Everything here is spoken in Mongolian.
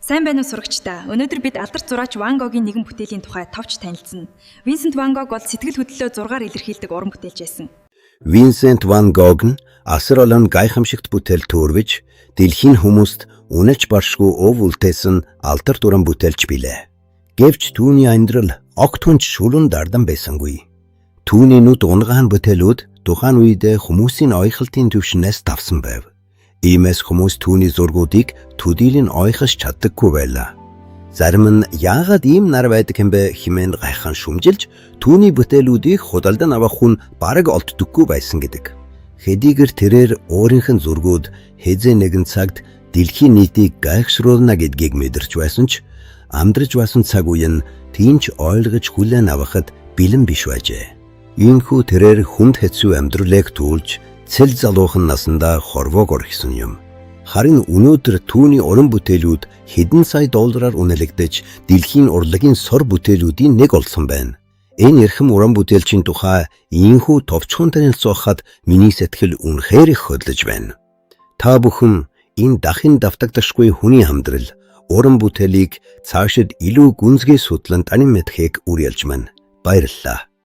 Сайн байна уу сурагчдаа. Өнөөдөр бид алдарт зураач Ван Гогийн нэгэн бүтээлийн тухай товч танилцсан. Винсент Ван Гог бол сэтгэл хөдлөлөө зургаар илэрхийлдэг уран бүтээлч байсан. Винсент Ван Гог нь асар олон гайхамшигт бүтээл төрвж, дэлхийн хүмүүст үнэлж баршгүй өв үлдээсэн алдарт уран бүтээлч билээ. Гэвч түүний амьдрал огт хүнч шулуун дардан байсангүй. Түүний нүд унгаан бүтээлүүд тухайн үедээ хүмүүсийн ойхалтын түвшнээс давсан байв. Иймээс хүмүүс түүний зургуудыг төдийлөн ойхож чаддаггүй байлаа. Зарим нь яагаад ийм нар байдаг юм бэ хэмээн гайхан шүмжилж түүний бүтээлүүдийг худалдан авах хүн бараг олддоггүй байсан гэдэг. Хэдийгээр тэрээр өөрийнх нь зургууд хэзээ нэгэн цагт дэлхийн нийтийг гайхшруулна гэдгийг мэдэрч байсан ч амдраж байсан цаг үе нь тийч ойлгож хүлээн авахад бэлэн биш байжээ. Иймхүү тэрээр хүнд хэцүү амьдралыг туулж цэл залуухан насандаа хорвоог орхисон юм. Харин өнөөдөр түүний уран бүтээлүүд хэдэн сая доллараар үнэлэгдэж дэлхийн урлагийн сор бүтээлүүдийн нэг болсон байна. Энэ эрхэм уран бүтээлчийн тухай ийхүү товчхон танилцуулахад миний сэтгэл үнэхээр их хөдлөж байна. Та бүхэн энэ дахин давтагдашгүй хүний амьдрал уран бүтээлийг цаашид илүү гүнзгий судлан тань мэдхийг уриалж байна. Баярлалаа.